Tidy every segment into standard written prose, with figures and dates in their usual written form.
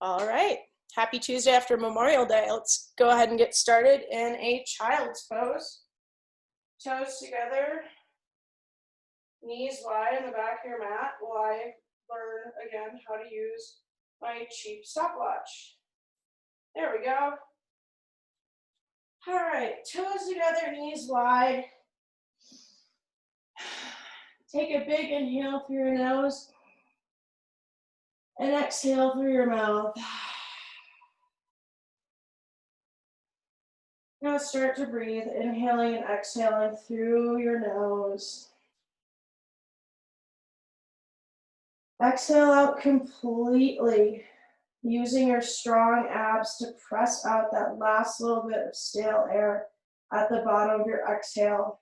All right. Happy Tuesday after Memorial Day. Let's go ahead and get started in a child's pose. Toes together, knees wide in the back of your mat while I learn again how to use my cheap stopwatch. There we go. All right, toes together, knees wide. Take a big inhale through your nose and exhale through your mouth. Now start to breathe, inhaling and exhaling through your nose. Exhale out completely, using your strong abs to press out that last little bit of stale air at the bottom of your exhale.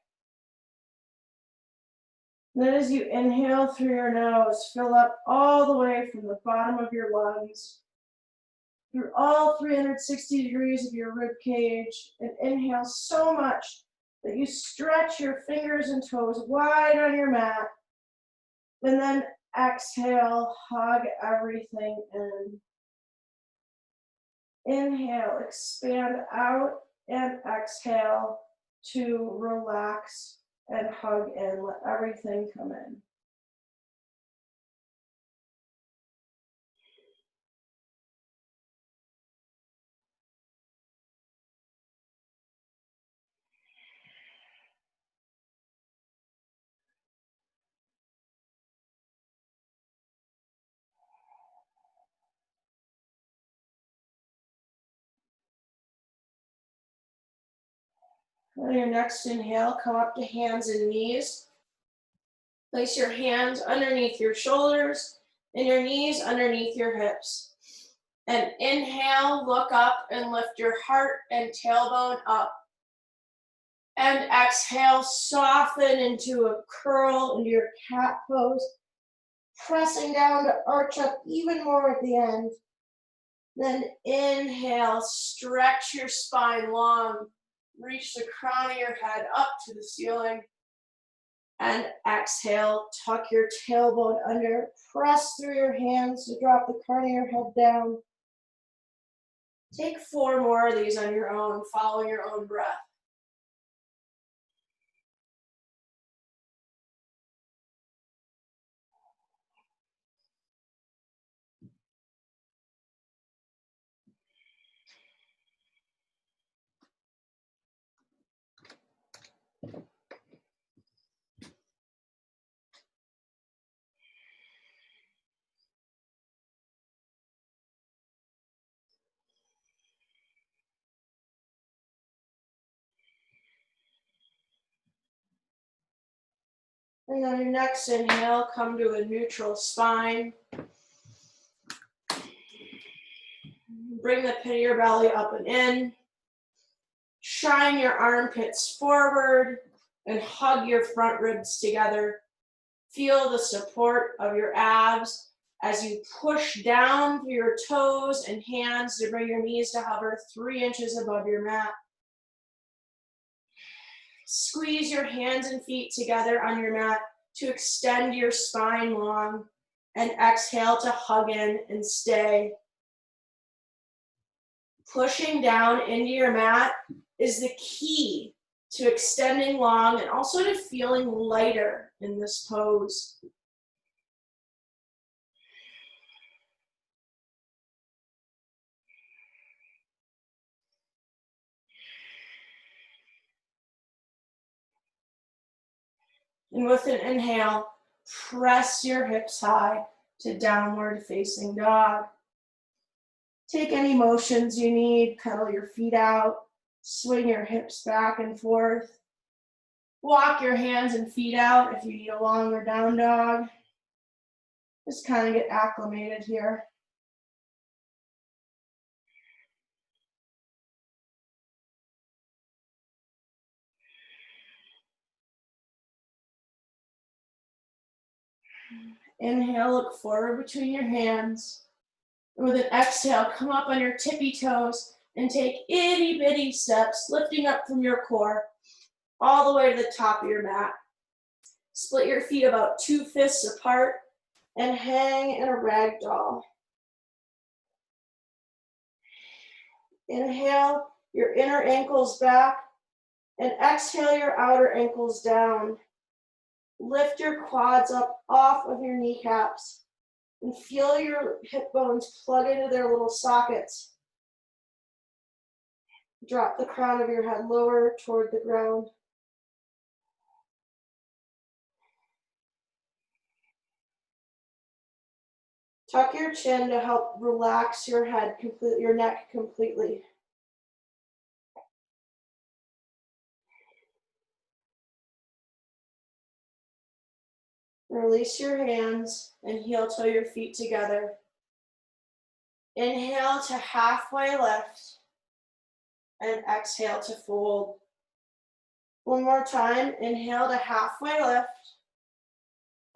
Then as you inhale through your nose, fill up all the way from the bottom of your lungs, through all 360 degrees of your rib cage, and inhale so much that you stretch your fingers and toes wide on your mat, and then exhale, hug everything in. Inhale, expand out, and exhale to relax and hug in. Let everything come in. On your next inhale, come up to hands and knees. Place your hands underneath your shoulders and your knees underneath your hips. And inhale, look up and lift your heart and tailbone up. And exhale, soften into a curl into your cat pose, pressing down to arch up even more at the end. Then inhale, stretch your spine long, reach the crown of your head up to the ceiling. And exhale, tuck your tailbone under, press through your hands to drop the crown of your head down. Take 4 more of these on your own, follow your own breath. And on your next inhale, come to a neutral spine. Bring the pit of your belly up and in. Shine your armpits forward and hug your front ribs together. Feel the support of your abs as you push down through your toes and hands to bring your knees to hover 3 inches above your mat. Squeeze your hands and feet together on your mat to extend your spine long, and exhale to hug in and stay. Pushing down into your mat is the key to extending long and also to feeling lighter in this pose. And with an inhale, press your hips high to downward facing dog. Take any motions you need, pedal your feet out, swing your hips back and forth. Walk your hands and feet out if you need a longer down dog. Just kind of get acclimated here. Inhale, look forward between your hands. And with an exhale, come up on your tippy toes and take itty bitty steps, lifting up from your core all the way to the top of your mat. Split your feet about 2 fists apart and hang in a ragdoll. Inhale your inner ankles back and exhale your outer ankles down. Lift your quads up off of your kneecaps and feel your hip bones plug into their little sockets. Drop the crown of your head lower toward the ground. Tuck your chin to help relax your head completely, your neck completely. Release your hands and heel toe your feet together. Inhale to halfway lift and exhale to fold. One more time, inhale to halfway lift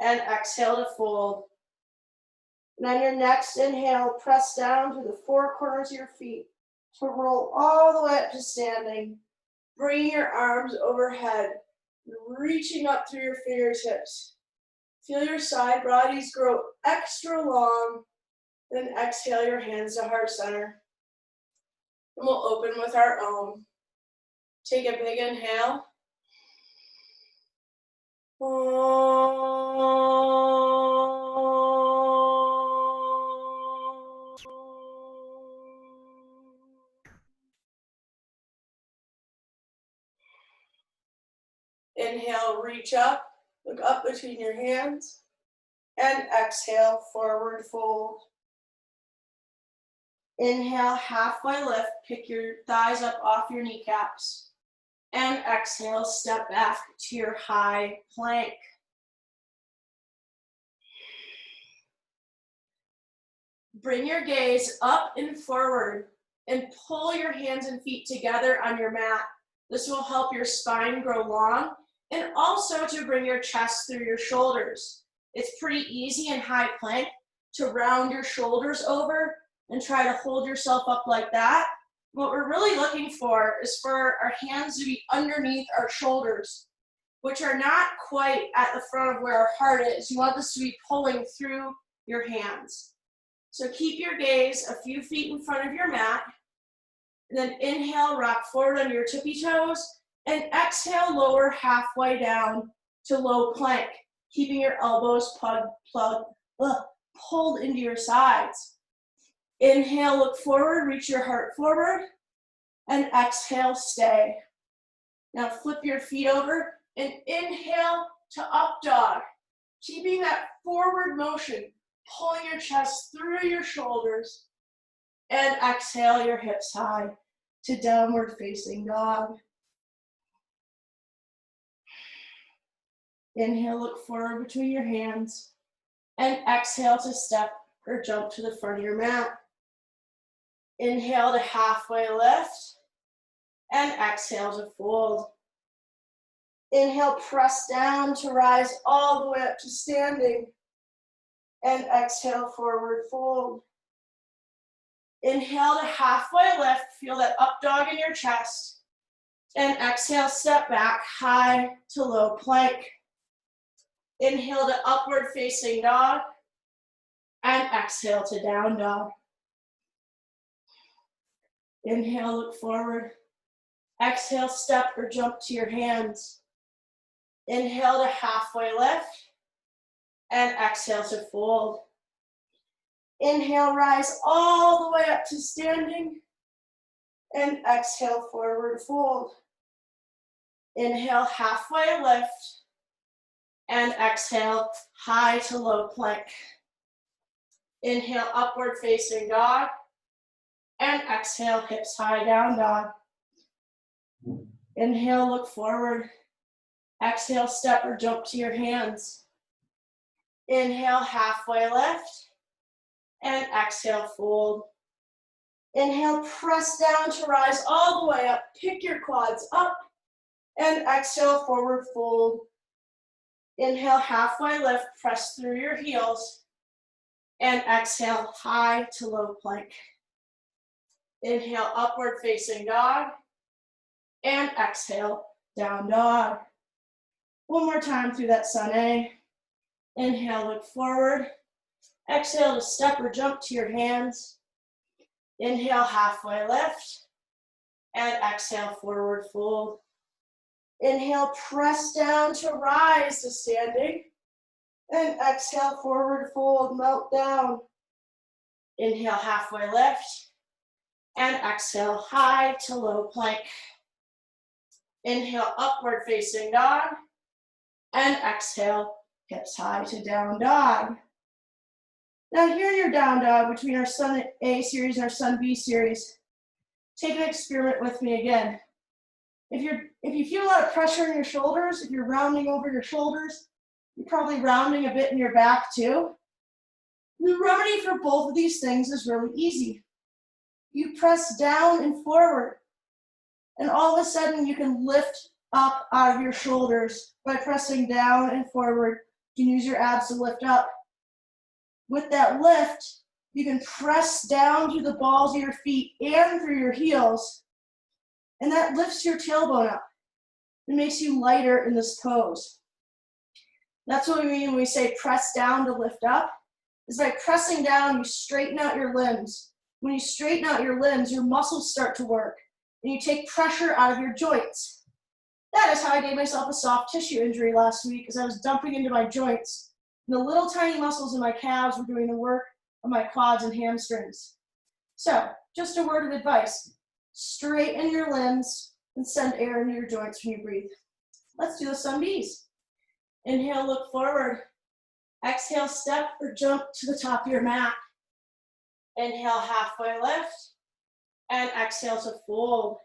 and exhale to fold. And on your next inhale, press down to the four corners of your feet to roll all the way up to standing. Bring your arms overhead, reaching up through your fingertips. Feel your side bodies grow extra long, then exhale your hands to heart center. And we'll open with our Om. Take a big inhale. Inhale, reach up, look up between your hands, and exhale, forward fold. Inhale, halfway lift, pick your thighs up off your kneecaps. And exhale, step back to your high plank. Bring your gaze up and forward and pull your hands and feet together on your mat. This will help your spine grow long and also to bring your chest through your shoulders. It's pretty easy in high plank to round your shoulders over and try to hold yourself up like that. What we're really looking for is for our hands to be underneath our shoulders, which are not quite at the front of where our heart is. You want this to be pulling through your hands. So keep your gaze a few feet in front of your mat, and then inhale, rock forward on your tippy toes, and exhale, lower halfway down to low plank, keeping your elbows pulled into your sides. Inhale, look forward, reach your heart forward, and exhale, stay. Now flip your feet over and inhale to up dog, keeping that forward motion, pulling your chest through your shoulders, and exhale your hips high to downward facing dog. Inhale, look forward between your hands, and exhale to step or jump to the front of your mat. Inhale to halfway lift, and exhale to fold. Inhale, press down to rise all the way up to standing, and exhale, forward fold. Inhale to halfway lift, feel that up dog in your chest, and exhale, step back, high to low plank. Inhale to upward facing dog, and exhale to down dog. Inhale, look forward. Exhale, step or jump to your hands. Inhale to halfway lift, and exhale to fold. Inhale, rise all the way up to standing, and exhale, forward fold. Inhale, halfway lift, and exhale, high to low plank. Inhale, upward facing dog, and exhale, hips high, down dog. Inhale, look forward. Exhale, step or jump to your hands. Inhale, halfway lift, and exhale, fold. Inhale, press down to rise all the way up. Pick your quads up, and exhale, forward fold. Inhale, halfway lift, press through your heels, and exhale, high to low plank. Inhale, upward facing dog, and exhale, down dog. One more time through that sun A. Inhale, look forward. Exhale to step or jump to your hands. Inhale, halfway lift, And exhale, forward fold. Inhale, press down to rise to standing. And exhale, forward fold, melt down. Inhale, halfway lift. And exhale, high to low plank. Inhale, upward facing dog. And exhale, hips high to down dog. Now here in your down dog, between our Sun A series and our Sun B series, take an experiment with me again. If you feel a lot of pressure in your shoulders, if you're rounding over your shoulders, you're probably rounding a bit in your back too. The remedy for both of these things is really easy. You press down and forward, and all of a sudden you can lift up out of your shoulders by pressing down and forward. You can use your abs to lift up. With that lift, you can press down through the balls of your feet and through your heels, and that lifts your tailbone up. It makes you lighter in this pose. That's what we mean when we say press down to lift up. Is by pressing down, you straighten out your limbs. When you straighten out your limbs, your muscles start to work, and you take pressure out of your joints. That is how I gave myself a soft tissue injury last week, as I was dumping into my joints. And the little tiny muscles in my calves were doing the work of my quads and hamstrings. So, just a word of advice. Straighten your limbs and send air into your joints when you breathe. Let's do the Sun Bs. Inhale, look forward. Exhale, step or jump to the top of your mat. Inhale, halfway lift. And exhale to fold.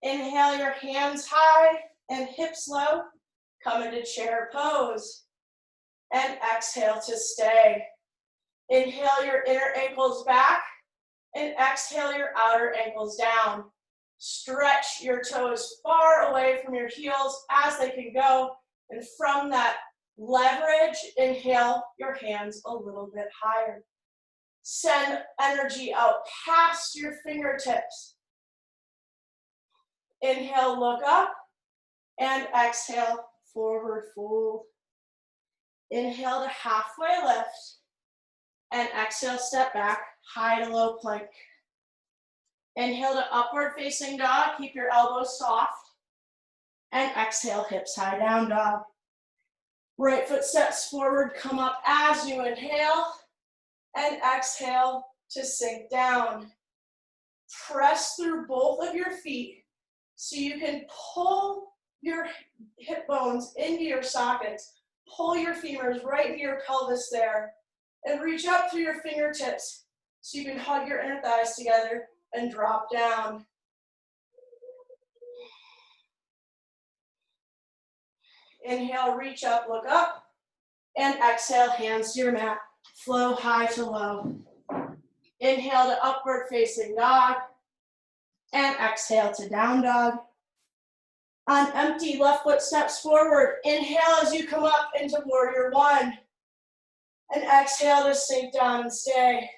Inhale, your hands high and hips low. Come into chair pose. And exhale to stay. Inhale your inner ankles back. And exhale your outer ankles down. Stretch your toes far away from your heels as they can go. And from that leverage, inhale your hands a little bit higher. Send energy out past your fingertips. Inhale, look up. And exhale, forward fold. Inhale to halfway lift. And exhale, step back, high to low plank. Inhale to upward facing dog. Keep your elbows soft. And exhale, hips high down dog. Right foot steps forward, come up as you inhale. And exhale to sink down. Press through both of your feet so you can pull your hip bones into your sockets. Pull your femurs right into your pelvis there. And reach up through your fingertips so you can hug your inner thighs together and drop down. Inhale, reach up, look up. And exhale, hands to your mat. Flow high to low. Inhale to upward facing dog. And exhale to down dog. On empty, left foot steps forward. Inhale as you come up into warrior one. And exhale to sink down and stay.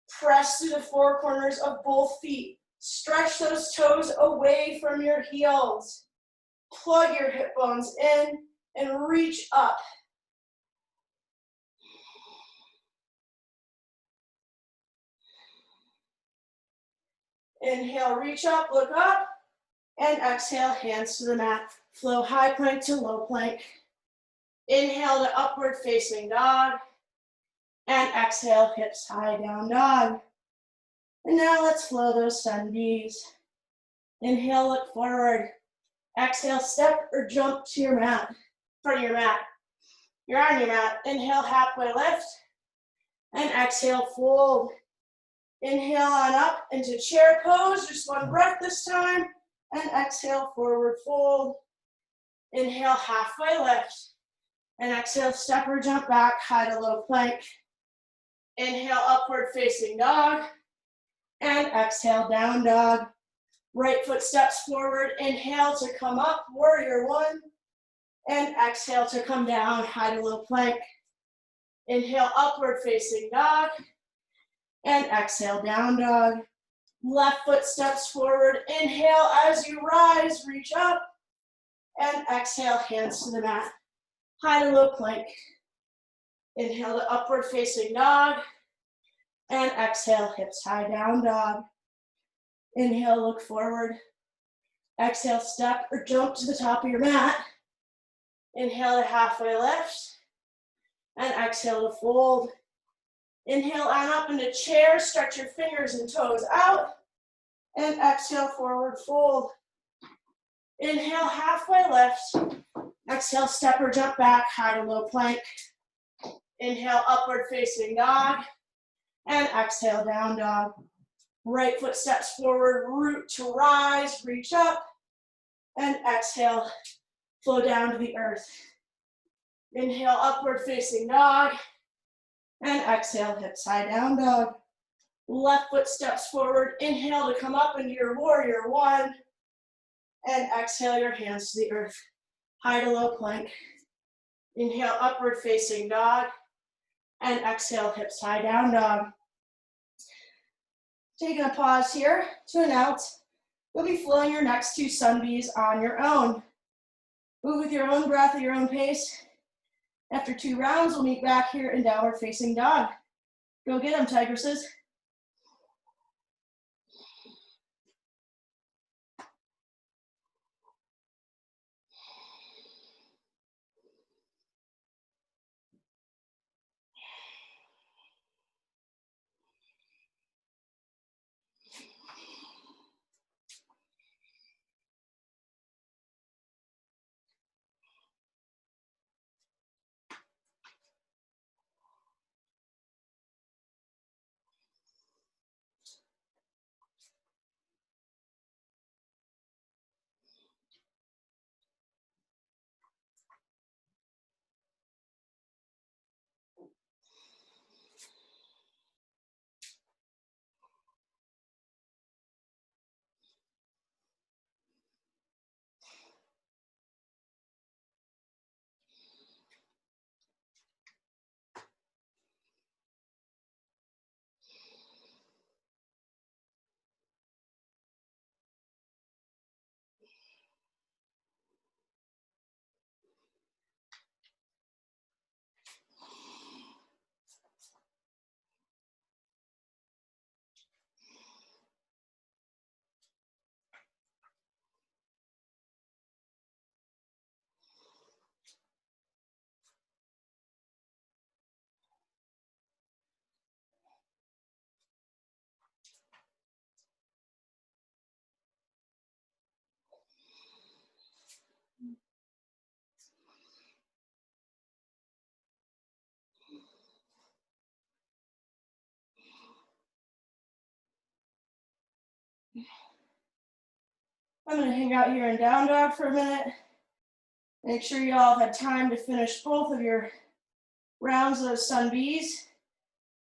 Press through the four corners of both feet. Stretch those toes away from your heels. Plug your hip bones in and reach up. Inhale, reach up, look up. And exhale, hands to the mat. Flow high plank to low plank. Inhale to upward facing dog. And exhale, hips high down dog. And now let's flow those Sun Bs. Inhale, look forward. Exhale, step or jump to your mat, front of your mat. You're on your mat. Inhale, halfway lift. And exhale, fold. Inhale on up into chair pose. Just one breath this time. And exhale, forward fold. Inhale, halfway lift. And exhale, step or jump back, high to low plank. Inhale, upward facing dog. And exhale, down dog. Right foot steps forward. Inhale to come up, warrior one. And exhale to come down, high to low plank. Inhale, upward facing dog. And exhale, down dog. Left foot steps forward. Inhale as you rise, reach up. And exhale, hands to the mat. High to low plank. Inhale to upward facing dog. And exhale, hips high down dog. Inhale, look forward. Exhale, step or jump to the top of your mat. Inhale to halfway lift. And exhale to fold. Inhale on up into chair, stretch your fingers and toes out. And exhale, forward fold. Inhale, halfway lift. Exhale, step or jump back, high to low plank. Inhale, upward facing dog. And exhale, down dog. Right foot steps forward, root to rise, reach up. And exhale, flow down to the earth. Inhale, upward facing dog. And exhale, hips high down dog. Left foot steps forward. Inhale to come up into your warrior one. And exhale your hands to the earth. High to low plank. Inhale, upward facing dog. And exhale, hips high down dog. Taking a pause here to announce you'll be flowing your next 2 sun Bs on your own. Move with your own breath at your own pace. After 2 rounds, we'll meet back here in downward facing dog. Go get them, tigresses. I'm gonna hang out here in down dog for a minute. Make sure you all have had time to finish both of your rounds of sun Bs. If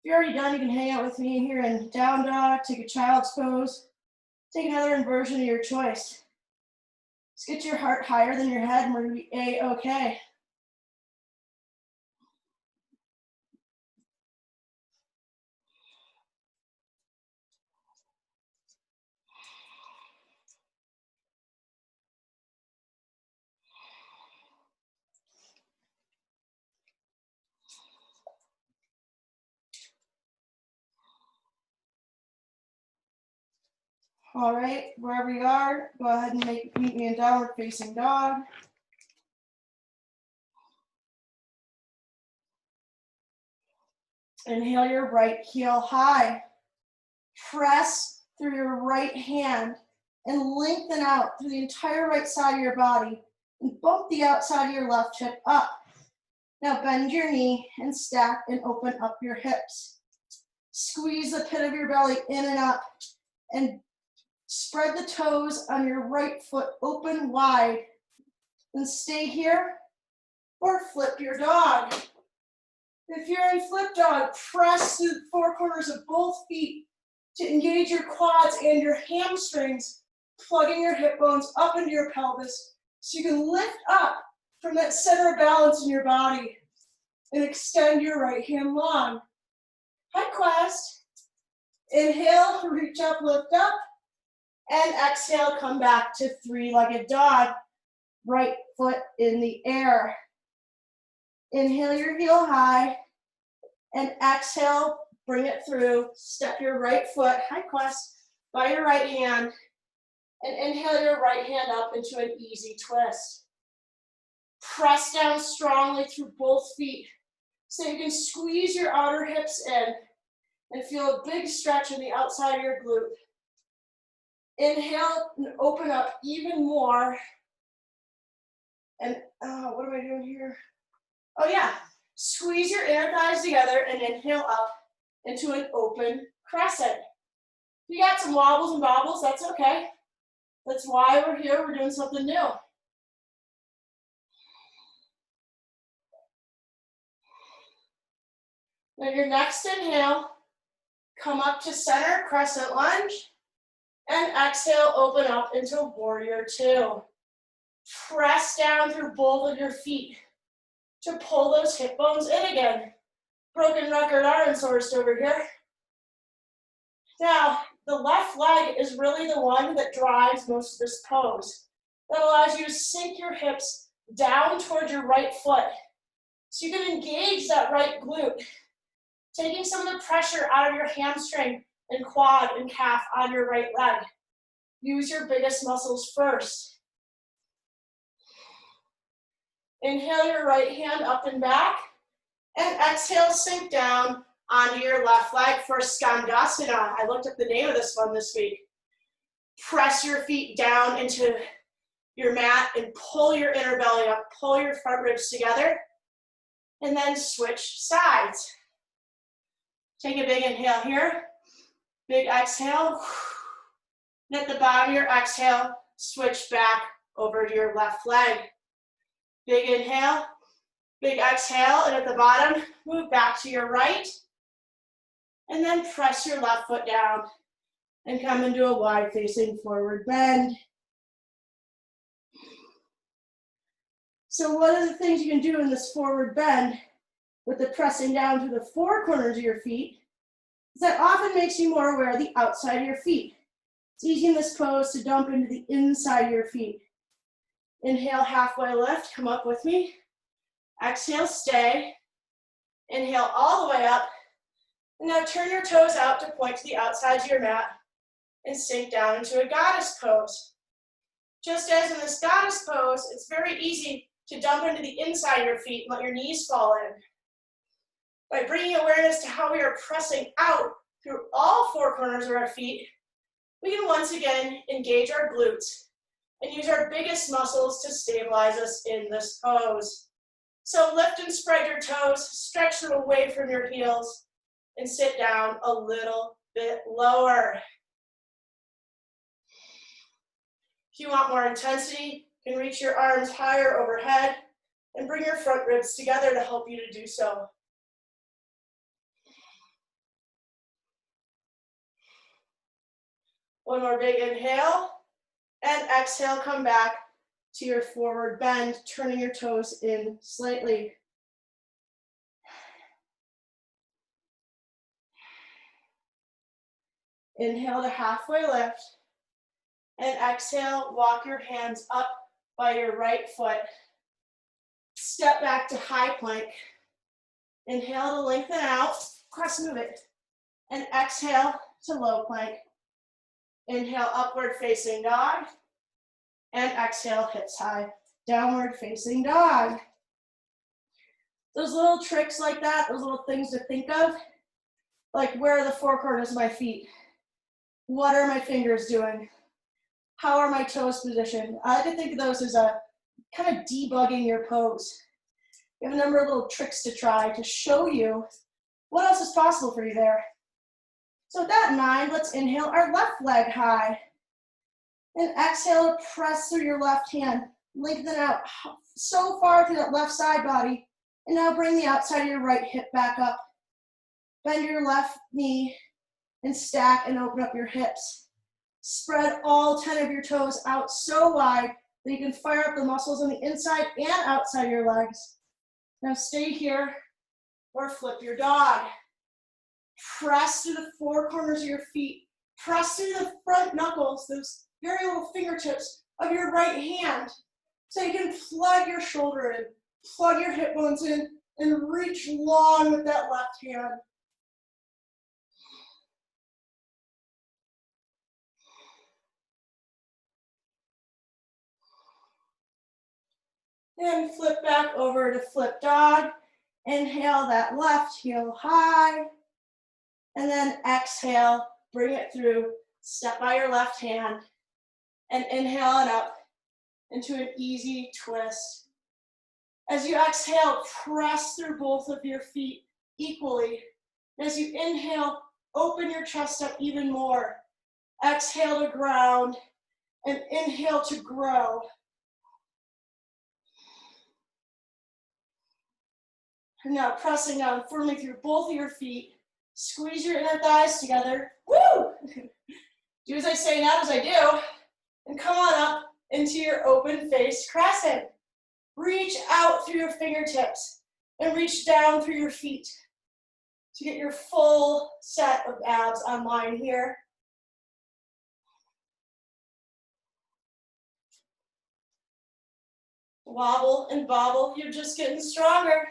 you're already done, you can hang out with me here in down dog, take a child's pose, take another inversion of your choice. Just get your heart higher than your head and we're gonna be A-okay. All right, wherever you are, go ahead and meet me in downward facing dog. Inhale your right heel high. Press through your right hand and lengthen out through the entire right side of your body and bump the outside of your left hip up. Now bend your knee and stack and open up your hips. Squeeze the pit of your belly in and up and spread the toes on your right foot open wide. Then stay here or flip your dog. If you're in flip dog, press through the 4 corners of both feet to engage your quads and your hamstrings, plugging your hip bones up into your pelvis so you can lift up from that center of balance in your body and extend your right hand long. High quest. Inhale, reach up, lift up, and exhale, come back to 3-legged dog. Right foot in the air. Inhale your heel high, and exhale, bring it through. Step your right foot, high quest, by your right hand, and inhale your right hand up into an easy twist. Press down strongly through both feet so you can squeeze your outer hips in and feel a big stretch in the outside of your glute. Inhale and open up even more. And what am I doing here? Oh yeah, squeeze your inner thighs together and inhale up into an open crescent. If you got some wobbles and bobbles, that's okay. That's why we're here, we're doing something new. Then your next inhale, come up to center, crescent lunge, and exhale, open up into warrior two. Press down through both of your feet to pull those hip bones in again. Broken record Arnsource over here. Now, the left leg is really the one that drives most of this pose. That allows you to sink your hips down towards your right foot. So you can engage that right glute, taking some of the pressure out of your hamstring and quad and calf on your right leg. Use your biggest muscles first. Inhale your right hand up and back, and exhale, sink down onto your left leg for Skandasana. I looked up the name of this one this week. Press your feet down into your mat and pull your inner belly up, pull your front ribs together, and then switch sides. Take a big inhale here, big exhale, and at the bottom of your exhale, switch back over to your left leg. Big inhale, big exhale, and at the bottom, move back to your right, and then press your left foot down and come into a wide facing forward bend. So one of the things you can do in this forward bend with the pressing down through the four corners of your feet is that often makes you more aware of the outside of your feet. It's easy in this pose to dump into the inside of your feet. Inhale, halfway lift, come up with me. Exhale, stay. Inhale all the way up. And now turn your toes out to point to the outsides of your mat and sink down into a goddess pose. Just as in this goddess pose, it's very easy to dump into the inside of your feet and let your knees fall in. By bringing awareness to how we are pressing out through all four corners of our feet, we can once again engage our glutes and use our biggest muscles to stabilize us in this pose. So lift and spread your toes, stretch them away from your heels, and sit down a little bit lower. If you want more intensity, you can reach your arms higher overhead and bring your front ribs together to help you to do so. One more big inhale, and exhale, come back to your forward bend, turning your toes in slightly. Inhale to halfway lift, and exhale, walk your hands up by your right foot. Step back to high plank. Inhale to lengthen out, cross move it, and exhale to low plank. Inhale, upward facing dog, and exhale, hips high, downward facing dog. Those little tricks like that, those little things to think of, like where are the four corners of my feet? What are my fingers doing? How are my toes positioned? I like to think of those as a kind of debugging your pose. You have a number of little tricks to try to show you what else is possible for you there. So with that in mind, let's inhale our left leg high. And exhale to press through your left hand. Lengthen out so far through that left side body. And now bring the outside of your right hip back up. Bend your left knee and stack and open up your hips. Spread all 10 of your toes out so wide that you can fire up the muscles on the inside and outside of your legs. Now stay here or flip your dog. Press through the four corners of your feet. Press through the front knuckles, those very little fingertips of your right hand. So you can plug your shoulder in, plug your hip bones in, and reach long with that left hand. And flip back over to flip dog. Inhale that left heel high. And then exhale, bring it through. Step by your left hand. And inhale it up into an easy twist. As you exhale, press through both of your feet equally. As you inhale, open your chest up even more. Exhale to ground and inhale to grow. And now pressing down firmly through both of your feet. Squeeze your inner thighs together. Woo! Do as I say, not as I do. And come on up into your open face crescent. Reach out through your fingertips and reach down through your feet to get your full set of abs online here. Wobble and bobble, you're just getting stronger.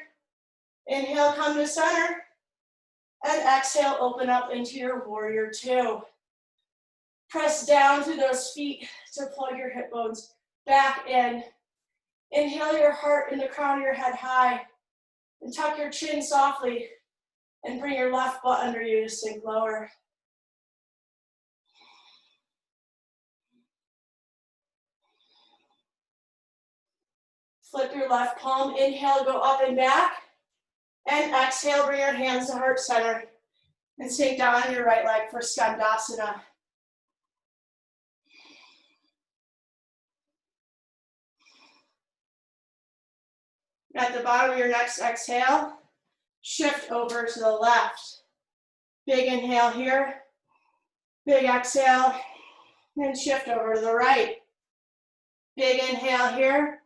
Inhale, come to center. And exhale, open up into your warrior two. Press down through those feet to plug your hip bones back in. Inhale your heart and the crown of your head high. And tuck your chin softly. And bring your left butt under you to sink lower. Flip your left palm. Inhale, go up and back. And exhale, bring your hands to heart center. And sink down on your right leg for Skandasana. At the bottom of your next exhale, shift over to the left. Big inhale here. Big exhale. And shift over to the right. Big inhale here.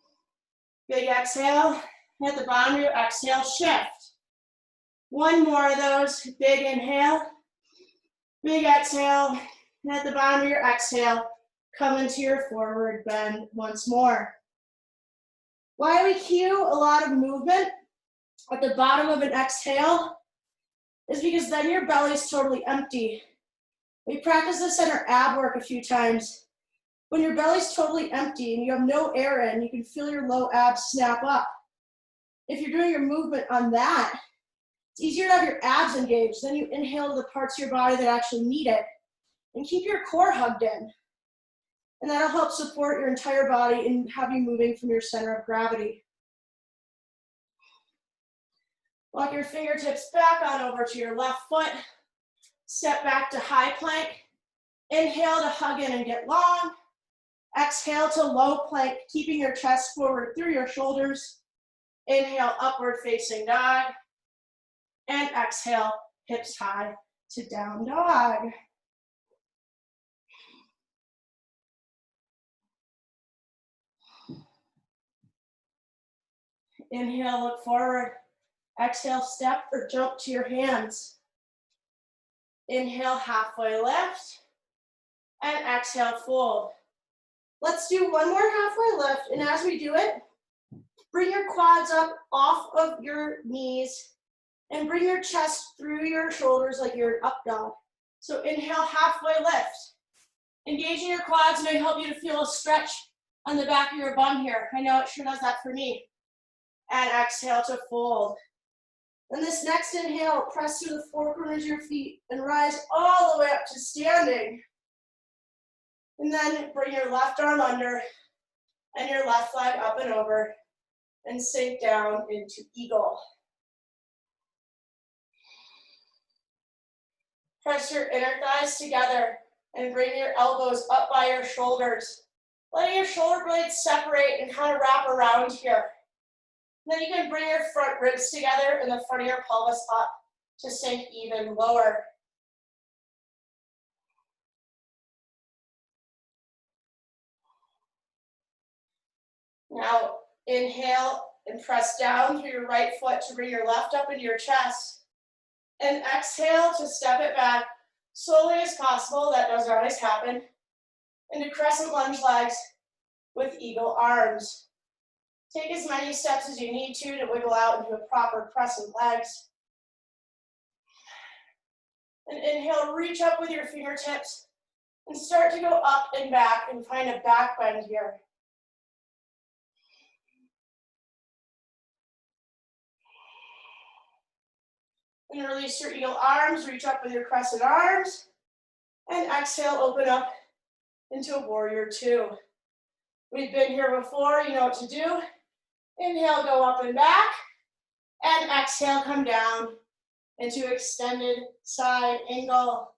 Big exhale. At the bottom of your exhale, shift. One more of those. Big inhale. Big exhale. And at the bottom of your exhale, come into your forward bend once more. Why we cue a lot of movement at the bottom of an exhale is because then your belly's totally empty. We practice this in our ab work a few times. When your belly's totally empty and you have no air in, you can feel your low abs snap up. If you're doing your movement on that, it's easier to have your abs engaged. Then you inhale to the parts of your body that actually need it. And keep your core hugged in. And that'll help support your entire body and have you moving from your center of gravity. Walk your fingertips back on over to your left foot. Step back to high plank. Inhale to hug in and get long. Exhale to low plank, keeping your chest forward through your shoulders. Inhale, upward facing dog. And exhale, hips high to down dog. Inhale, look forward. Exhale, step or jump to your hands. Inhale, halfway lift. And exhale, fold. Let's do one more halfway lift. And as we do it, bring your quads up off of your knees and bring your chest through your shoulders like you're an up dog. So inhale, halfway lift. Engaging your quads may help you to feel a stretch on the back of your bum here. I know it sure does that for me. And exhale to fold. Then this next inhale, press through the four corners of your feet and rise all the way up to standing. And then bring your left arm under and your left leg up and over and sink down into eagle. Press your inner thighs together and bring your elbows up by your shoulders. Letting your shoulder blades separate and kind of wrap around here. Then you can bring your front ribs together and the front of your pelvis up to sink even lower. Now inhale and press down through your right foot to bring your left up into your chest. And exhale to step it back slowly as possible. That doesn't always happen. Into crescent lunge legs with eagle arms. Take as many steps as you need to wiggle out into a proper crescent legs. And inhale, reach up with your fingertips and start to go up and back and find a back bend here. And release your eagle arms, reach up with your crescent arms. And exhale, open up into a warrior two. We've been here before, you know what to do. Inhale, go up and back. And exhale, come down into extended side angle.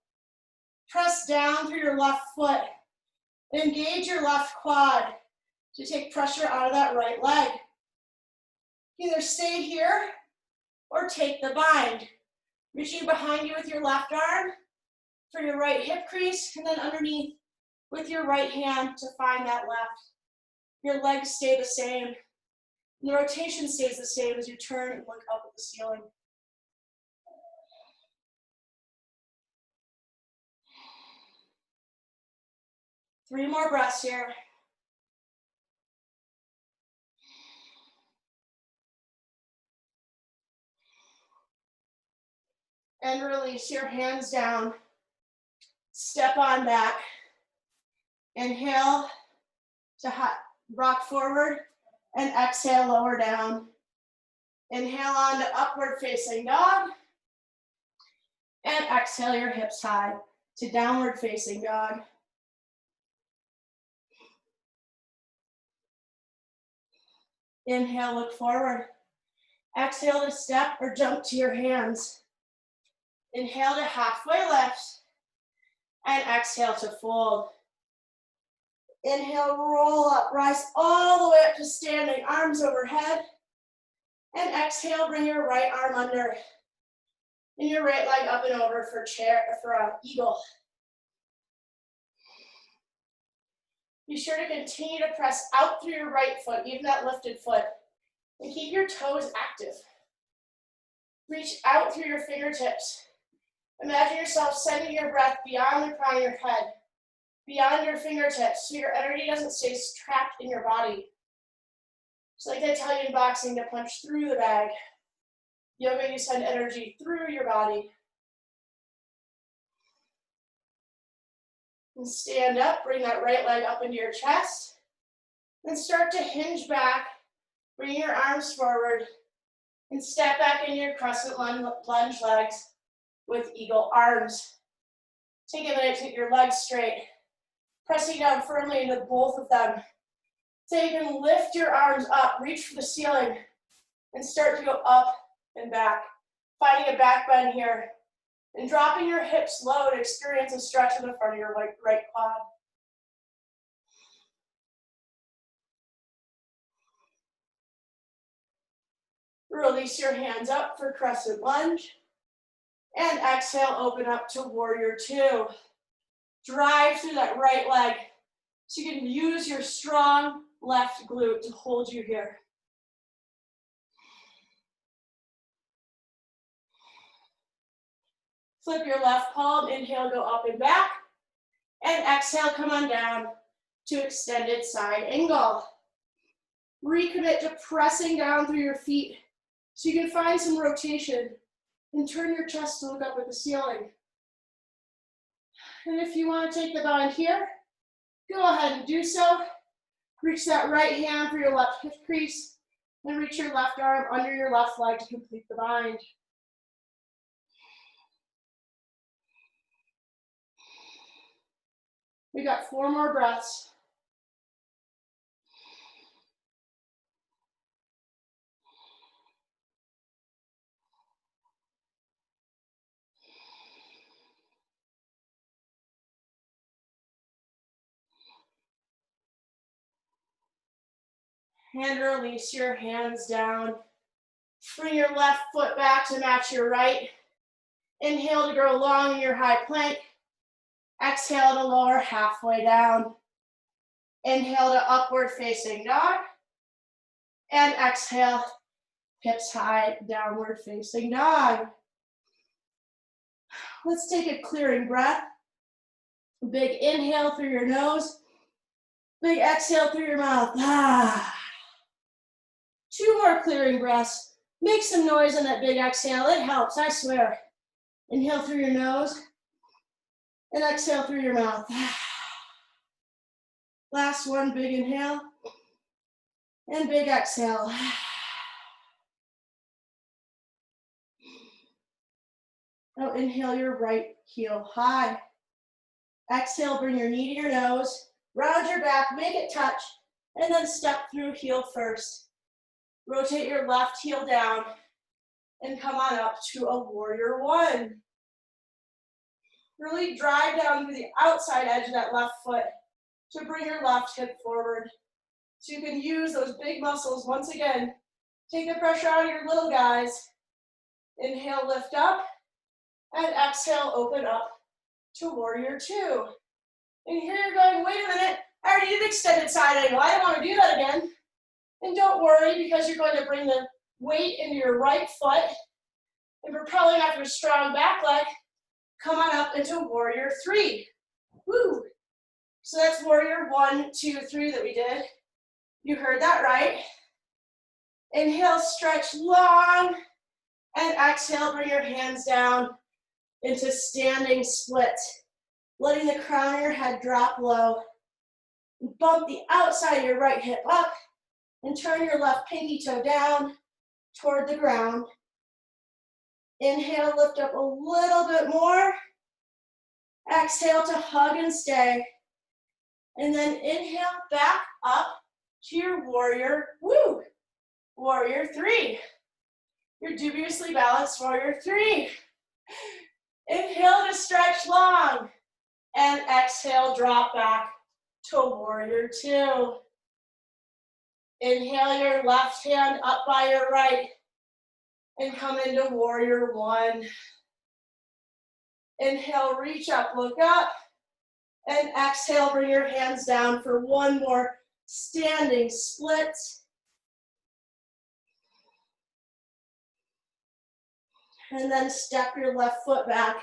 Press down through your left foot. Engage your left quad to take pressure out of that right leg. Either stay here or take the bind. Reaching behind you with your left arm for your right hip crease, and then underneath with your right hand to find that left. Your legs stay the same. The rotation stays the same as you turn and look up at the ceiling. Three more breaths here. And release your hands down. Step on back. Inhale to rock forward and exhale, lower down. Inhale on to upward facing dog. And exhale your hips high to downward facing dog. Inhale, look forward. Exhale to step or jump to your hands. Inhale to halfway lift. And exhale to fold. Inhale, roll up, rise all the way up to standing, arms overhead. And exhale, bring your right arm under. And your right leg up and over for eagle. Be sure to continue to press out through your right foot, even that lifted foot. And keep your toes active. Reach out through your fingertips. Imagine yourself sending your breath beyond the crown of your head, beyond your fingertips, so your energy doesn't stay trapped in your body. It's like they tell you in boxing to punch through the bag. Yoga, you send energy through your body. And stand up, bring that right leg up into your chest. And start to hinge back, bring your arms forward, and step back into your crescent lunge legs with eagle arms. Take a minute to get your legs straight. Pressing down firmly into both of them. So you can lift your arms up, reach for the ceiling, and start to go up and back. Finding a back bend here. And dropping your hips low to experience a stretch in the front of your right quad. Release your hands up for crescent lunge. And exhale, open up to warrior two. Drive through that right leg so you can use your strong left glute to hold you here. Flip your left palm, inhale, go up and back. And exhale, come on down to extended side angle. Recommit to pressing down through your feet so you can find some rotation and turn your chest to look up at the ceiling. And if you want to take the bind here, go ahead and do so. Reach that right hand for your left hip crease and reach your left arm under your left leg to complete the bind. We got 4 more breaths. And release your hands down. Bring your left foot back to match your right. Inhale to grow long in your high plank. Exhale to lower halfway down. Inhale to upward facing dog. And exhale, hips high, downward facing dog. Let's take a clearing breath. Big inhale through your nose. Big exhale through your mouth. 2 more clearing breaths. Make some noise on that big exhale. It helps, I swear. Inhale through your nose. And exhale through your mouth. Last one, big inhale. And big exhale. Now inhale your right heel high. Exhale, bring your knee to your nose, round your back, make it touch, and then step through heel first. Rotate your left heel down and come on up to a warrior one. Really drive down through the outside edge of that left foot to bring your left hip forward. So you can use those big muscles once again. Take the pressure out of your little guys. Inhale, lift up, and exhale, open up to warrior two. And here you're going, wait a minute, I already did extended side angle. I don't want to do that again. And don't worry, because you're going to bring the weight into your right foot and propelling up your strong back leg, come on up into warrior three. Woo! So that's warrior 1, 2, 3 that we did. You heard that right. Inhale, stretch long, and exhale, bring your hands down into standing split, letting the crown of your head drop low. Bump the outside of your right hip up and turn your left pinky toe down toward the ground. Inhale, lift up a little bit more. Exhale to hug and stay. And then inhale back up to your warrior, woo, warrior three. Your dubiously balanced warrior three. Inhale to stretch long. And exhale, drop back to warrior two. Inhale your left hand up by your right and come into warrior one. Inhale, reach up, look up, and exhale, bring your hands down for one more standing split. And then step your left foot back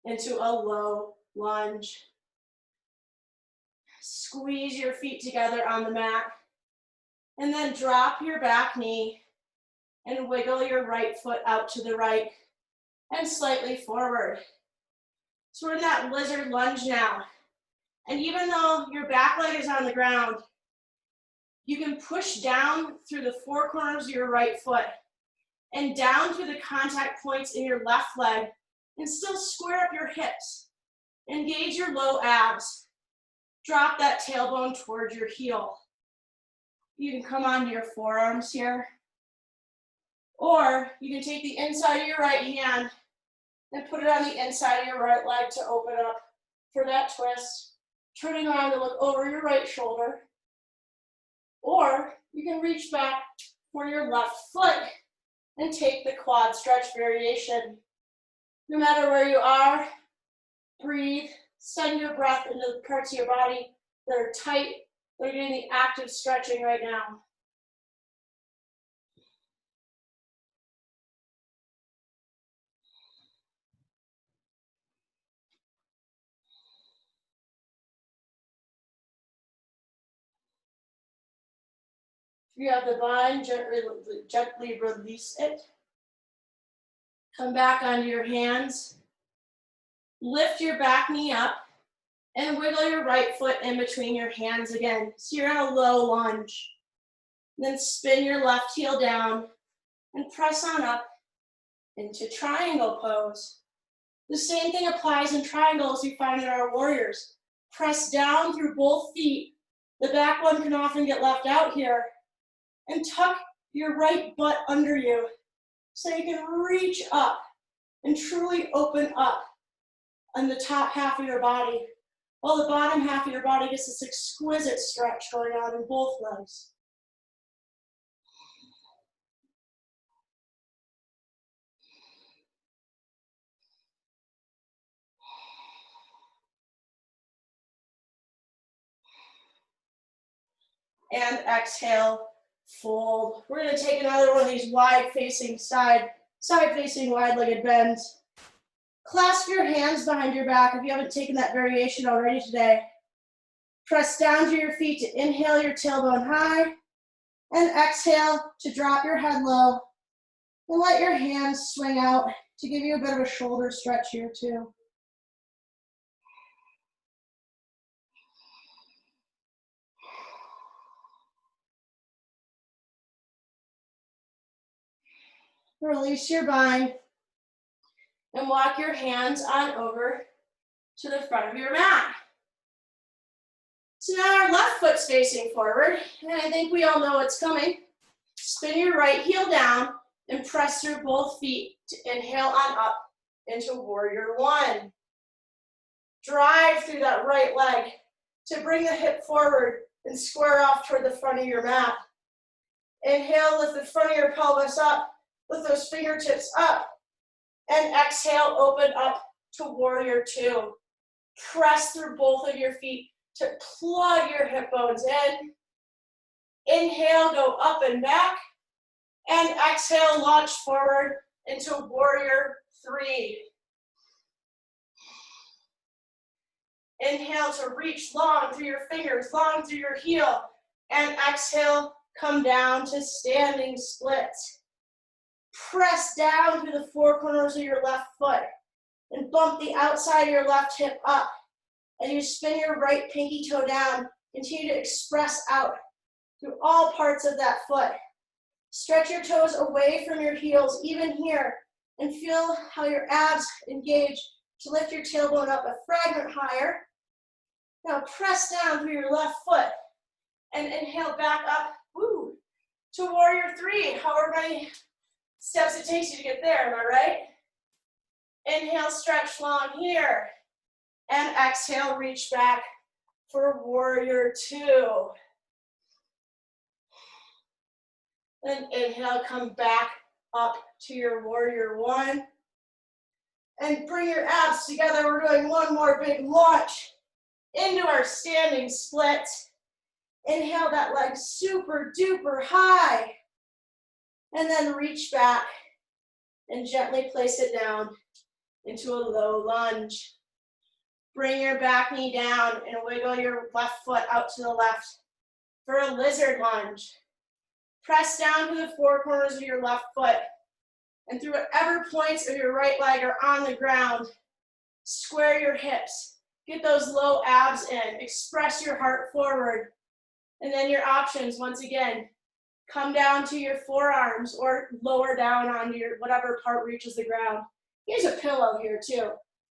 into a low lunge. Squeeze your feet together on the mat. And then drop your back knee and wiggle your right foot out to the right and slightly forward. So we're in that lizard lunge now. And even though your back leg is on the ground, you can push down through the four corners of your right foot and down through the contact points in your left leg and still square up your hips. Engage your low abs. Drop that tailbone towards your heel. You can come onto your forearms here. Or you can take the inside of your right hand and put it on the inside of your right leg to open up for that twist. Turning around to look over your right shoulder. Or you can reach back for your left foot and take the quad stretch variation. No matter where you are, breathe, send your breath into the parts of your body that are tight, that are doing the active stretching right now. If you have the bind, gently release it. Come back onto your hands. Lift your back knee up and wiggle your right foot in between your hands again. So you're in a low lunge. Then spin your left heel down and press on up into triangle pose. The same thing applies in triangles we find in our warriors. Press down through both feet. The back one can often get left out here. And tuck your right butt under you so you can reach up and truly open up on the top half of your body, while the bottom half of your body gets this exquisite stretch going on in both legs. And exhale, fold. We're going to take another one of these wide-facing side-facing wide-legged bends. Clasp your hands behind your back if you haven't taken that variation already today. Press down to your feet to inhale your tailbone high and exhale to drop your head low. And let your hands swing out to give you a bit of a shoulder stretch here too. Release your bind And walk your hands on over to the front of your mat. So now our left foot's facing forward, and I think we all know what's coming. Spin your right heel down and press through both feet to inhale on up into warrior one. Drive through that right leg to bring the hip forward and square off toward the front of your mat. Inhale, lift the front of your pelvis up, lift those fingertips up, and exhale, open up to warrior two. Press through both of your feet to plug your hip bones in. Inhale, go up and back, and exhale, launch forward into warrior three. Inhale to reach long through your fingers, long through your heel, and exhale, come down to standing split. Press down through the four corners of your left foot and bump the outside of your left hip up. As you spin your right pinky toe down, continue to express out through all parts of that foot. Stretch your toes away from your heels, even here, and feel how your abs engage to lift your tailbone up a fragment higher. Now press down through your left foot and inhale back up, woo, to warrior three, however many steps it takes you to get there, am I right? Inhale, stretch long here, and exhale, reach back for warrior two. Then inhale, come back up to your warrior one. And bring your abs together. We're doing one more big launch into our standing split. Inhale that leg super duper high. And then reach back and gently place it down into a low lunge. Bring your back knee down and wiggle your left foot out to the left for a lizard lunge. Press down to the four corners of your left foot, and through whatever points of your right leg are on the ground, square your hips. Get those low abs in. Express your heart forward. And then your options, once again, come down to your forearms or lower down onto your whatever part reaches the ground. Here's a pillow here too.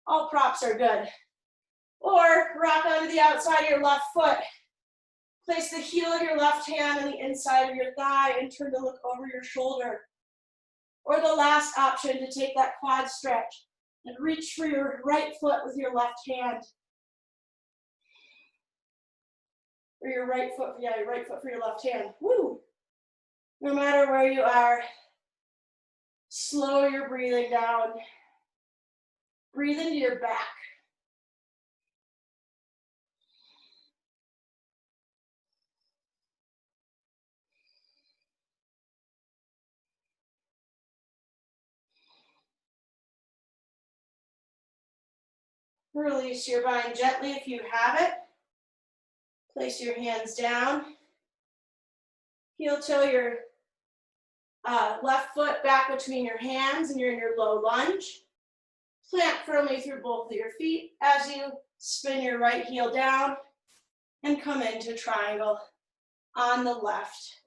All props are good. Or rock onto the outside of your left foot. Place the heel of your left hand on the inside of your thigh and turn to look over your shoulder. Or the last option, to take that quad stretch and reach for your right foot with your left hand. Or your right foot, your right foot for your left hand. Woo! No matter where you are, slow your breathing down. Breathe into your back. Release your bind gently if you have it. Place your hands down. Heel toe your left foot back between your hands and you're in your low lunge. Plant firmly through both of your feet as you spin your right heel down and come into triangle on the left.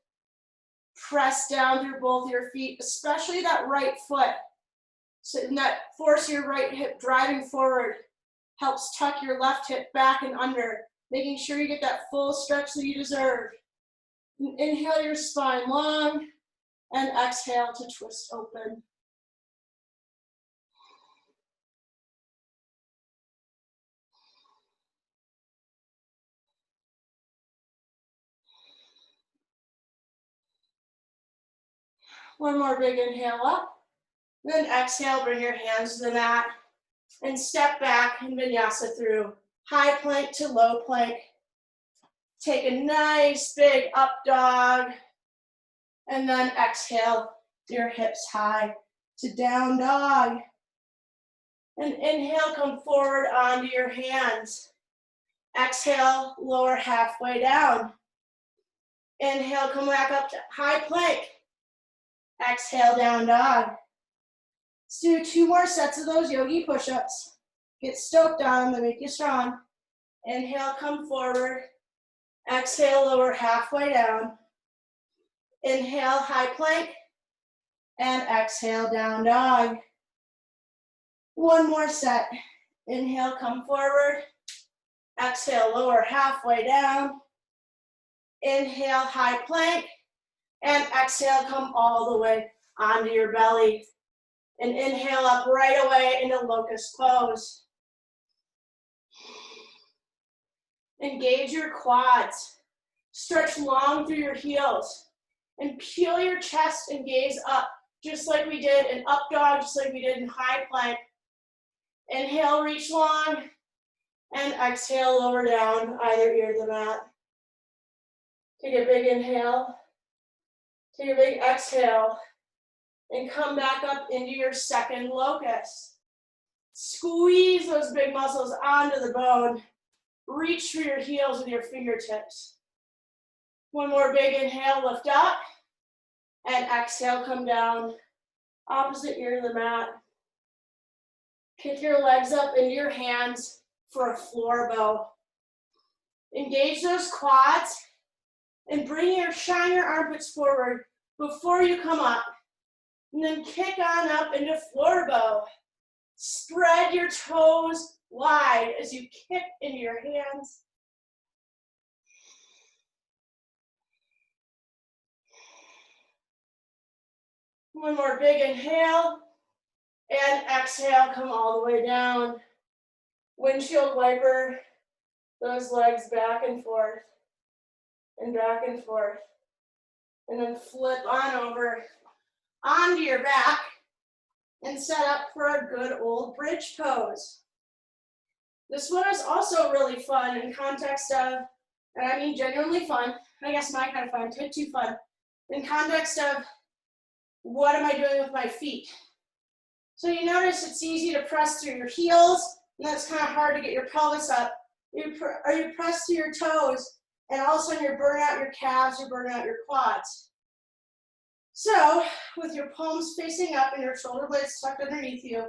Press down through both your feet, especially that right foot. So that force your right hip driving forward helps tuck your left hip back and under, making sure you get that full stretch that you deserve. And inhale your spine long and exhale to twist open. One more big inhale up. Then exhale, bring your hands to the mat and step back in vinyasa through high plank to low plank. Take a nice big up dog and then exhale your hips high to down dog. And inhale, come forward onto your hands. Exhale, lower halfway down. Inhale, come back up to high plank. Exhale, down dog. Let's do 2 more sets of those yogi push-ups. Get stoked on them, they make you strong. Inhale, come forward. Exhale, lower halfway down. Inhale, high plank. And exhale, down dog. One more set. Inhale, come forward. Exhale, lower halfway down. Inhale, high plank. And exhale, come all the way onto your belly. And inhale up right away into locust pose. Engage your quads. Stretch long through your heels. And peel your chest and gaze up, just like we did in up dog, just like we did in high plank. Inhale, reach long. And exhale, lower down, either ear to the mat. Take a big inhale. Take a big exhale. And come back up into your second locust. Squeeze those big muscles onto the bone. Reach for your heels with your fingertips. One more big inhale, lift up. And exhale, come down. Opposite ear to the mat. Kick your legs up into your hands for a floor bow. Engage those quads and shine your armpits forward before you come up. And then kick on up into floor bow. Spread your toes wide as you kick into your hands. One more big inhale. And exhale, come all the way down. Windshield wiper those legs back and forth. And back and forth. And then flip on over onto your back and set up for a good old bridge pose. This one is also really fun in context of, and I mean genuinely fun, I guess my kind of fun, type 2 fun, in context of what am I doing with my feet? So you notice it's easy to press through your heels, and that's kind of hard to get your pelvis up. You press through your toes, and all of a sudden you're burning out your calves, you're burning out your quads. So, with your palms facing up and your shoulder blades tucked underneath you,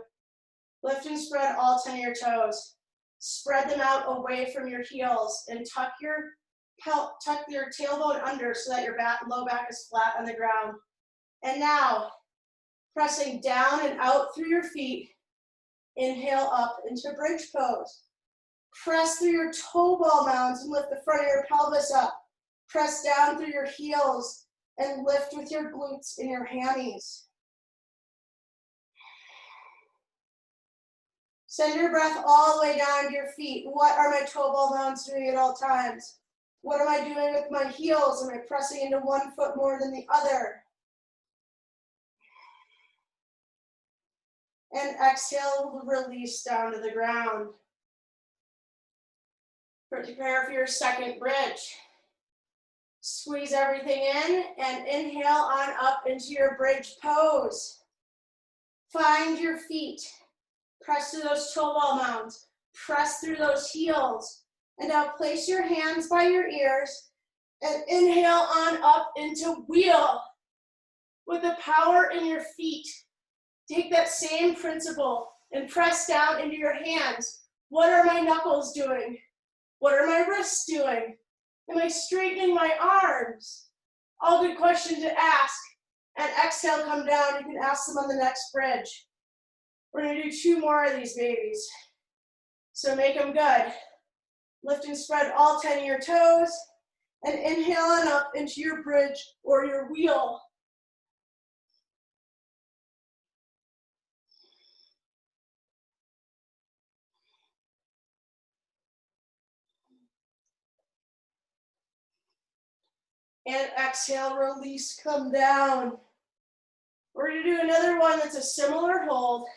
lift and spread all 10 of your toes. Spread them out away from your heels and tuck your tailbone under so that your low back is flat on the ground. And now, pressing down and out through your feet, inhale up into bridge pose. Press through your toe ball mounds and lift the front of your pelvis up. Press down through your heels and lift with your glutes and your hammies. Send your breath all the way down to your feet. What are my toe ball mounds doing at all times? What am I doing with my heels? Am I pressing into one foot more than the other? And exhale, release down to the ground. Prepare for your second bridge. Squeeze everything in and inhale on up into your bridge pose. Find your feet. Press through those toe ball mounds. Press through those heels. And now place your hands by your ears and inhale on up into wheel. With the power in your feet, take that same principle and press down into your hands. What are my knuckles doing? What are my wrists doing? Am I straightening my arms? All good questions to ask. And exhale, come down. You can ask them on the next bridge. We're gonna do 2 more of these babies. So make them good. Lift and spread all 10 of your toes. And inhale on up into your bridge or your wheel. And exhale, release, come down. We're gonna do another one that's a similar hold.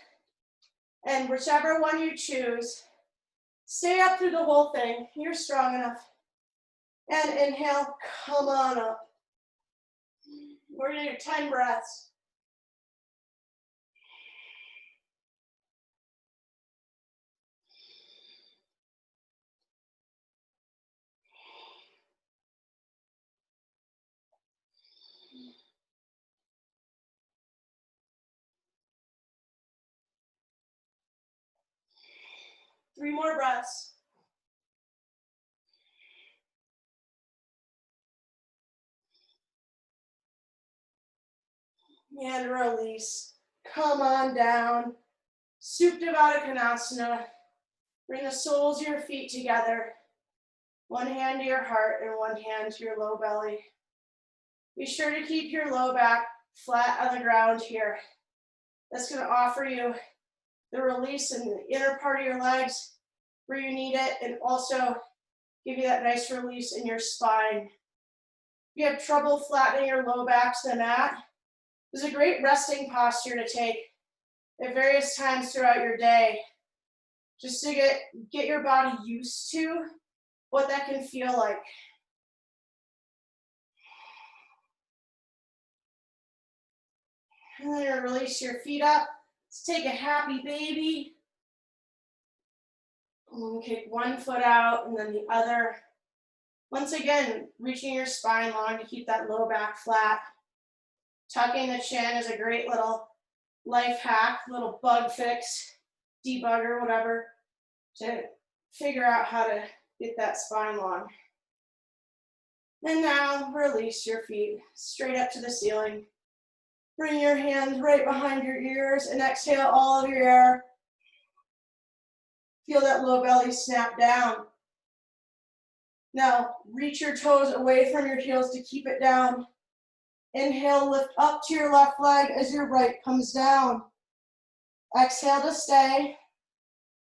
And whichever one you choose, stay up through the whole thing. You're strong enough. And inhale, come on up. We're gonna do 10 breaths. Three more breaths. And release. Come on down. Supta Baddha Konasana. Bring the soles of your feet together. One hand to your heart and one hand to your low belly. Be sure to keep your low back flat on the ground here. That's going to offer you the release in the inner part of your legs where you need it, and also give you that nice release in your spine. If you have trouble flattening your low back to the mat, this is a great resting posture to take at various times throughout your day, just to get your body used to what that can feel like. And then release your feet up. Let's take a happy baby. And then kick one foot out and then the other. Once again, reaching your spine long to keep that low back flat. Tucking the chin is a great little life hack, little bug fix, debugger, whatever, to figure out how to get that spine long. And now release your feet straight up to the ceiling. Bring your hands right behind your ears and exhale all of your air. Feel that low belly snap down. Now reach your toes away from your heels to keep it down. Inhale, lift up to your left leg as your right comes down. Exhale to stay.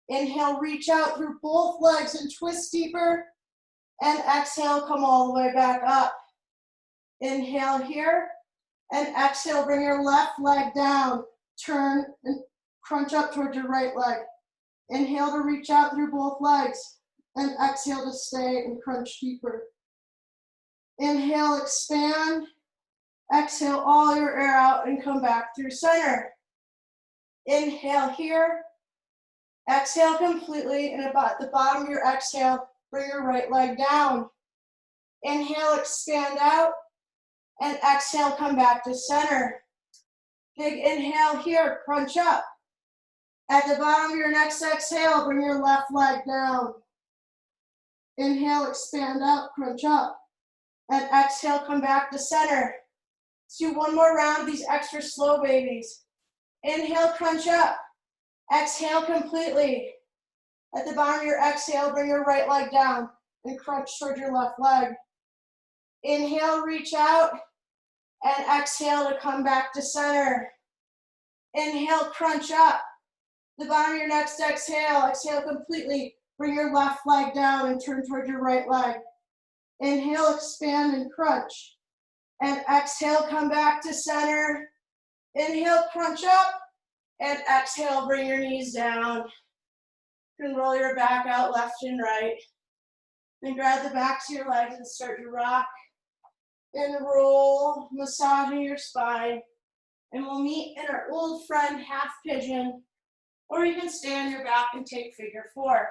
Inhale, reach out through both legs and twist deeper. And exhale, come all the way back up. Inhale here. And exhale, bring your left leg down. Turn and crunch up toward your right leg. Inhale to reach out through both legs. And exhale to stay and crunch deeper. Inhale, expand. Exhale all your air out and come back through center. Inhale here. Exhale completely, and at the bottom of your exhale, bring your right leg down. Inhale, expand out, and exhale, come back to center. Big inhale here, crunch up. At the bottom of your next exhale, bring your left leg down. Inhale, expand out, crunch up. And exhale, come back to center. Let's do one more round of these extra slow babies. Inhale, crunch up. Exhale completely. At the bottom of your exhale, bring your right leg down and crunch toward your left leg. Inhale, reach out, and exhale to come back to center. Inhale, crunch up. The bottom of your next exhale, exhale completely. Bring your left leg down and turn toward your right leg. Inhale, expand and crunch. And exhale, come back to center. Inhale, crunch up. And exhale, bring your knees down. You can roll your back out left and right. Then grab the backs of your legs and start to rock and roll, massaging your spine. And we'll meet in our old friend half pigeon, or you can stay on your back and take figure four.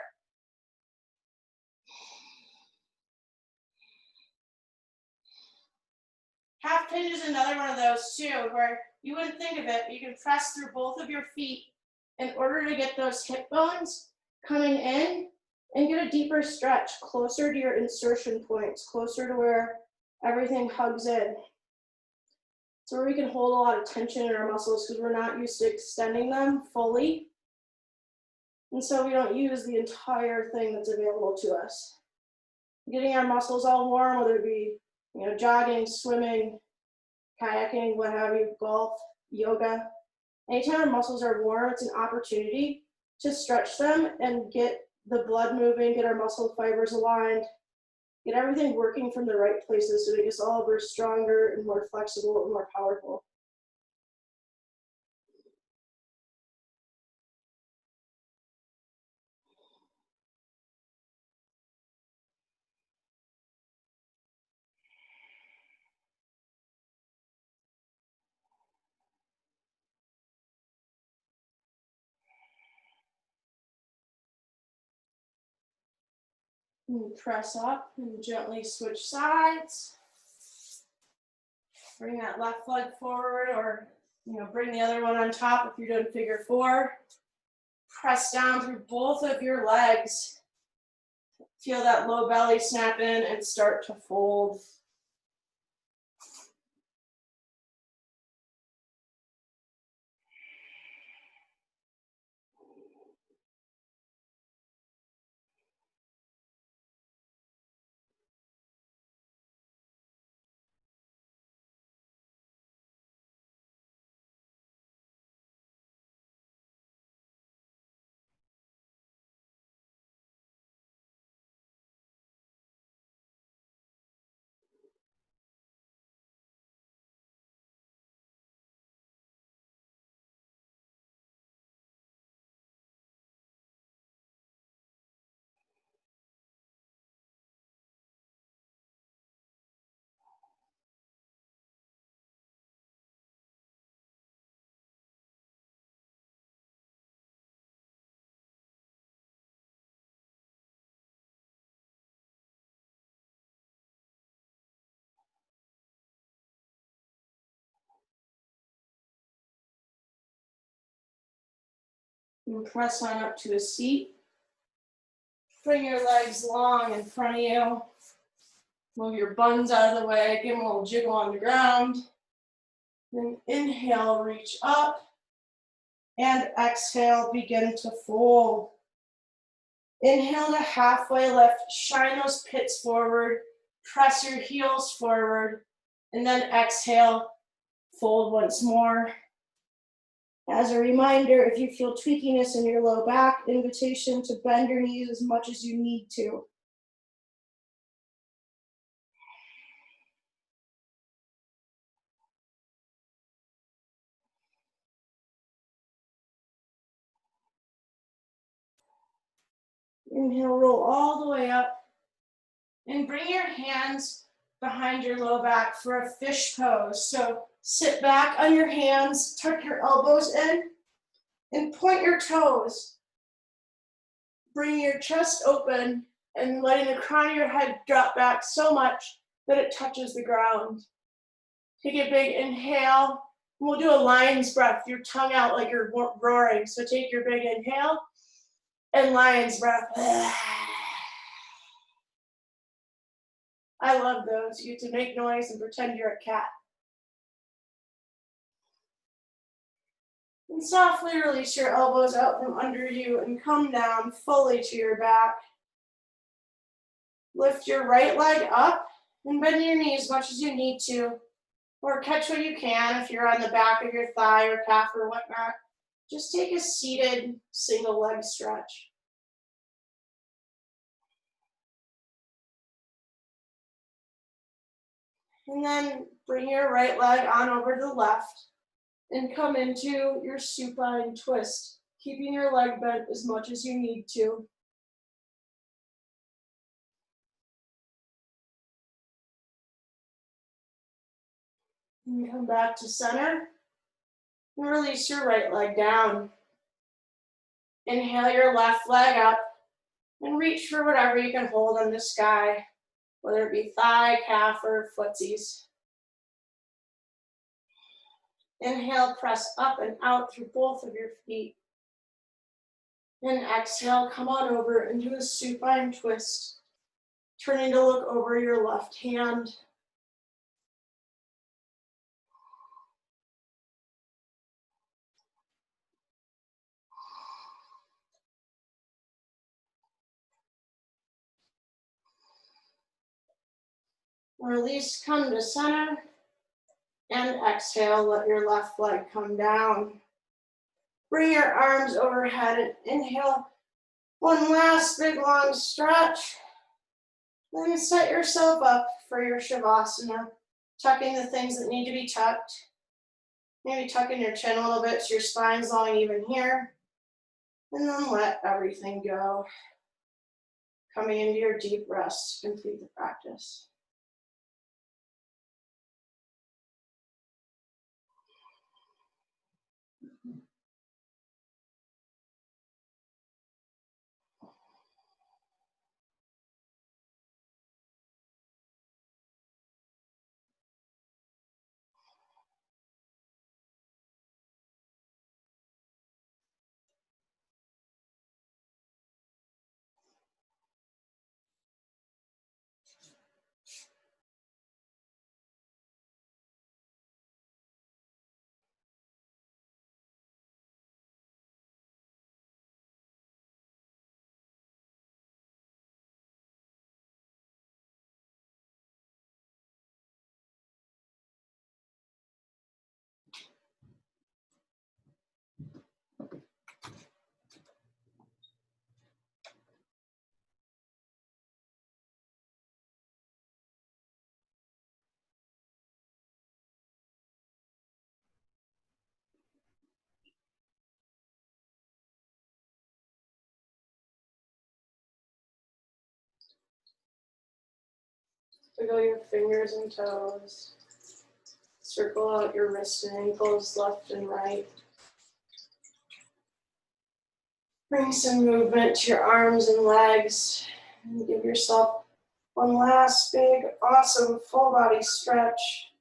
Half pigeon is another one of those too, where you wouldn't think of it, but you can press through both of your feet in order to get those hip bones coming in and get a deeper stretch closer to your insertion points, closer to where everything hugs in. So where we can hold a lot of tension in our muscles because we're not used to extending them fully. And so we don't use the entire thing that's available to us. Getting our muscles all warm, whether it be jogging, swimming, kayaking, what have you, golf, yoga. Anytime our muscles are warm, it's an opportunity to stretch them and get the blood moving, get our muscle fibers aligned, get everything working from the right places to make us all over stronger and more flexible and more powerful. And press up and gently switch sides. Bring that left leg forward, or bring the other one on top if you're doing figure four. Press down through both of your legs. Feel that low belly snap in and start to fold. And press on up to a seat. Bring your legs long in front of you. Move your buns out of the way. Give them a little jiggle on the ground. Then inhale, reach up. And exhale, begin to fold. Inhale to halfway lift. Shine those pits forward. Press your heels forward. And then exhale, fold once more. As a reminder, if you feel tweakiness in your low back, invitation to bend your knees as much as you need to. Inhale, roll all the way up. And bring your hands behind your low back for a fish pose. So sit back on your hands, tuck your elbows in, and point your toes. Bring your chest open and letting the crown of your head drop back so much that it touches the ground. Take a big inhale. We'll do a lion's breath, your tongue out like you're roaring. So take your big inhale and lion's breath. I love those. You get to make noise and pretend you're a cat. And softly release your elbows out from under you and come down fully to your back. Lift your right leg up and bend your knee as much as you need to, or catch what you can if you're on the back of your thigh or calf or whatnot. Just take a seated single leg stretch. And then bring your right leg on over to the left and come into your supine twist, keeping your leg bent as much as you need to. And come back to center and release your right leg down. Inhale your left leg up and reach for whatever you can hold in the sky, whether it be thigh, calf, or footsies. Inhale, press up and out through both of your feet. And exhale, come on over into a supine twist, turning to look over your left hand. Release, come to center, and exhale, let your left leg come down. Bring your arms overhead and inhale. One last big long stretch. Then set yourself up for your Shavasana, tucking the things that need to be tucked. Maybe tucking your chin a little bit so your spine's long even here. And then let everything go. Coming into your deep rest to complete the practice. Wiggle your fingers and toes. Circle out your wrists and ankles left and right. Bring some movement to your arms and legs. And give yourself one last big, awesome full body stretch.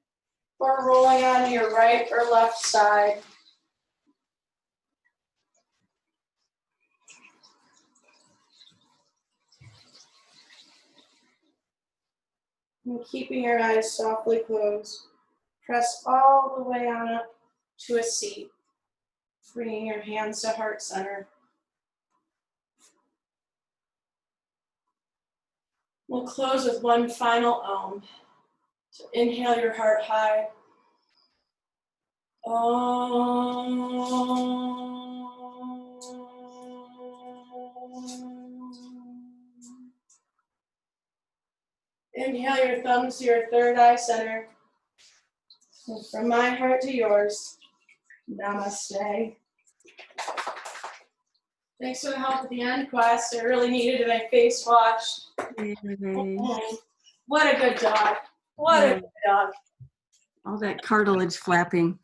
Or rolling onto your right or left side. And keeping your eyes softly closed, press all the way on up to a seat, bringing your hands to heart center. We'll close with one final Om. So inhale your heart high. Inhale your thumbs to your third eye center. And from my heart to yours, namaste. Thanks for the help at the end, Quest. I really needed my face washed. Yay. What a good dog. What a good dog. All that cartilage flapping.